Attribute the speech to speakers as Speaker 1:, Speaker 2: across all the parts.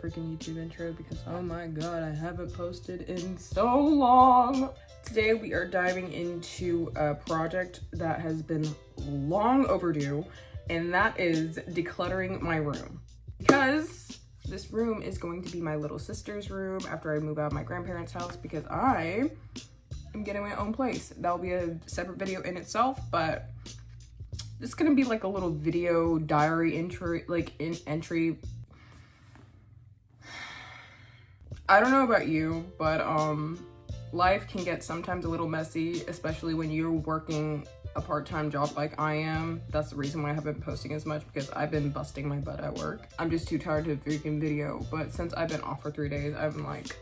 Speaker 1: freaking YouTube intro because oh my god, I haven't posted in so long. Today we are diving into a project that has been long overdue, and that is decluttering my room. Because this room is going to be my little sister's room after I move out of my grandparents' house because I am getting my own place. That'll be a separate video in itself, but it's gonna be like a little video diary entry, entry. I don't know about you, but life can get sometimes a little messy, especially when you're working a part-time job like I am. That's the reason why I haven't been posting as much, because I've been busting my butt at work. I'm just too tired to freaking video, but since I've been off for 3 days, I'm like,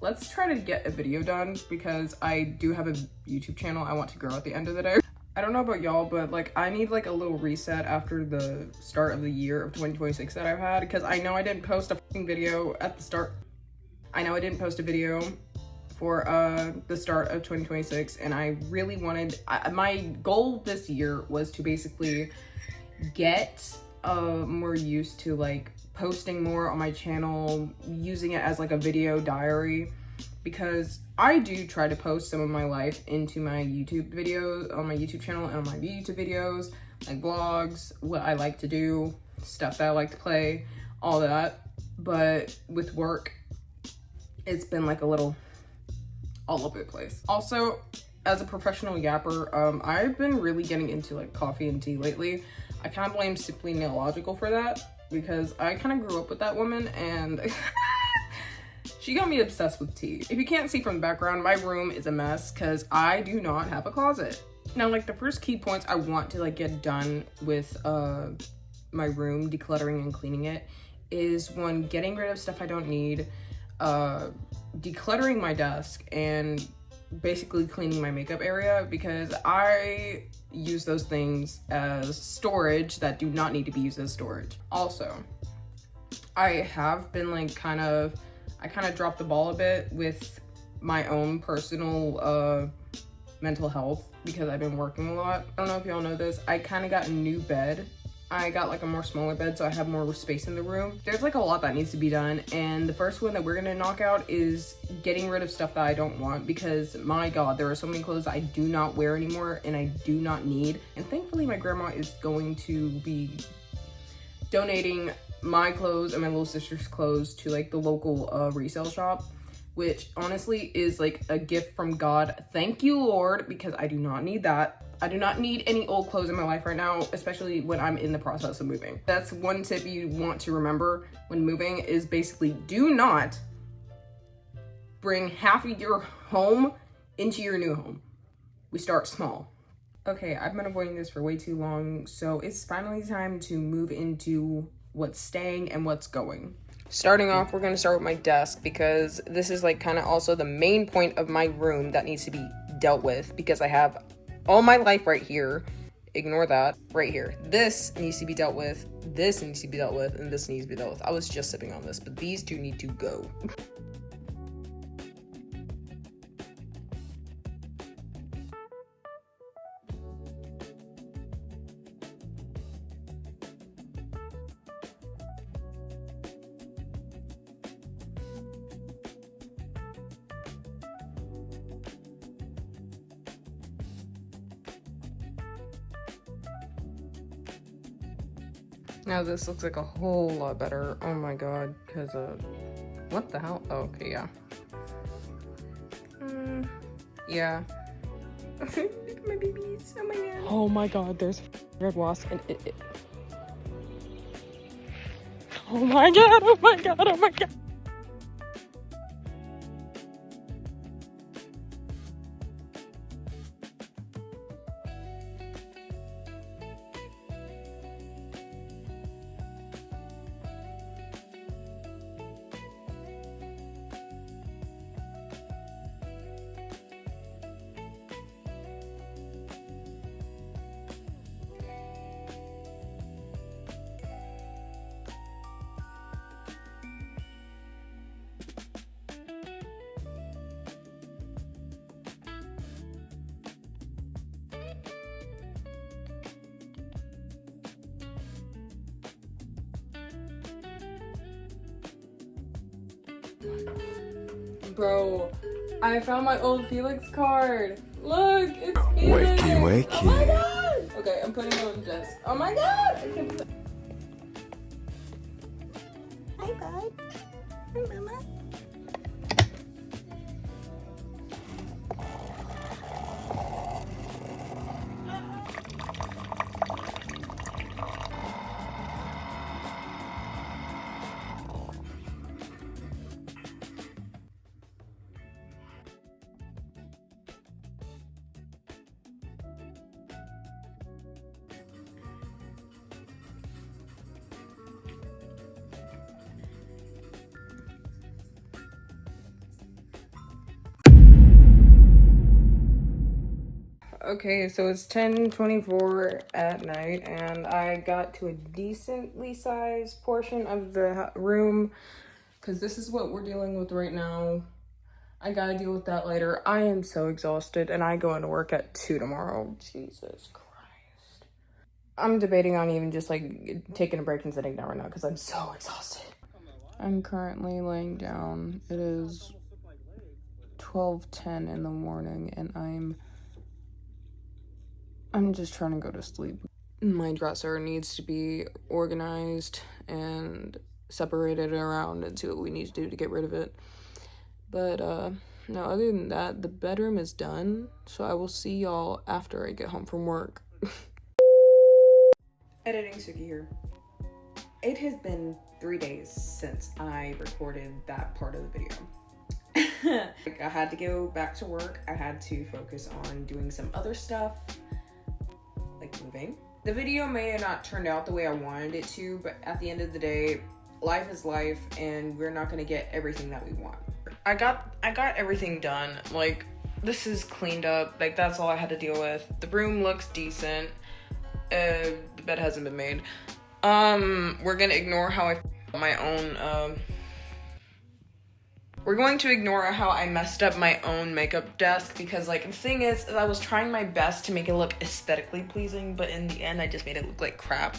Speaker 1: let's try to get a video done because I do have a YouTube channel I want to grow at the end of the day. I don't know about y'all, but like I need like a little reset after the start of the year of 2026 that I've had, because I know I didn't post a fucking video at the start. I know I didn't post a video for the start of 2026, and I really wanted, my goal this year was to basically get more used to like posting more on my channel, using it as like a video diary, because I do try to post some of my life into my YouTube videos, on my YouTube channel and on my YouTube videos, like vlogs, what I like to do, stuff that I like to play, all that. But with work, it's been like a little all over the place. Also, as a professional yapper, I've been really getting into like coffee and tea lately. I kind of blame Simply Nailogical for that, because I kind of grew up with that woman and she got me obsessed with tea. If you can't see from the background, my room is a mess because I do not have a closet. Now, like the first key points I want to like get done with my room, decluttering and cleaning it, is one, getting rid of stuff I don't need, decluttering my desk, and basically cleaning my makeup area, because I use those things as storage that do not need to be used as storage. Also, I have been like I kind of dropped the ball a bit with my own personal mental health because I've been working a lot. I don't know if y'all know this, I kind of got a new bed. I got like a more smaller bed, so I have more space in the room. There's like a lot that needs to be done, and the first one that we're gonna knock out is getting rid of stuff that I don't want, because my god, there are so many clothes I do not wear anymore and I do not need. And thankfully my grandma is going to be donating my clothes and my little sister's clothes to like the local resale shop, which honestly is like a gift from God. Thank you, Lord, because I do not need that. I do not need any old clothes in my life right now, especially when I'm in the process of moving. That's one tip you want to remember when moving, is basically do not bring half of your home into your new home. We start small. Okay, I've been avoiding this for way too long, so it's finally time to move into what's staying and what's going. Starting off, we're gonna start with my desk, because this is like kind of also the main point of my room that needs to be dealt with, because I have all my life right here. Ignore that. Right here. This needs to be dealt with, this needs to be dealt with, and this needs to be dealt with. I was just sipping on this, but these two need to go. Now this looks like a whole lot better. Oh my god, because what the hell? Oh, okay, yeah. Yeah. Look at my babies. Oh my god. Oh my god, there's a red wasp, and it. Oh my god, oh my god, oh my god. Bro, I found my old Felix card. Look, it's Felix.
Speaker 2: Wakey.
Speaker 1: Oh my god. Okay, I'm putting it on the desk. Oh my god. I can't put...
Speaker 3: Hi, bud. Hi, mama.
Speaker 1: Okay, so it's 10:24 at night, and I got to a decently sized portion of the room, because this is what we're dealing with right now. I gotta deal with that later. I am so exhausted, and I go into work at 2 tomorrow. Jesus Christ. I'm debating on even just, like, taking a break and sitting down right now, because I'm so exhausted. I'm currently laying down. It is 12:10 in the morning, and I'm just trying to go to sleep. My dresser needs to be organized and separated around and see what we need to do to get rid of it. But, no, other than that, the bedroom is done. So I will see y'all after I get home from work. Editing Suki here. It has been 3 days since I recorded that part of the video. Like, I had to go back to work. I had to focus on doing some other stuff, like moving. The video may have not turned out the way I wanted it to, but at the end of the day, life is life, and we're not gonna get everything that we want. I got everything done. Like, this is cleaned up. Like, that's all I had to deal with. The room looks decent. The bed hasn't been made. We're gonna ignore how I my own, we're going to ignore how I messed up my own makeup desk, because, like, the thing is I was trying my best to make it look aesthetically pleasing, but in the end I just made it look like crap.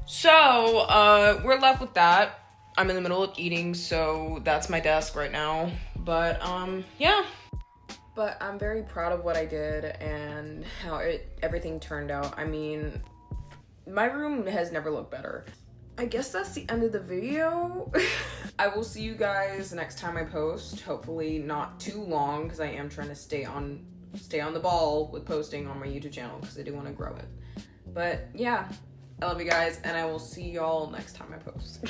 Speaker 1: So, we're left with that. I'm in the middle of eating, so that's my desk right now. But, yeah. But I'm very proud of what I did and how everything turned out. I mean, my room has never looked better. I guess that's the end of the video. I will see you guys next time I post. Hopefully not too long, because I am trying to stay on the ball with posting on my YouTube channel, because I do want to grow it. But yeah, I love you guys, and I will see y'all next time I post.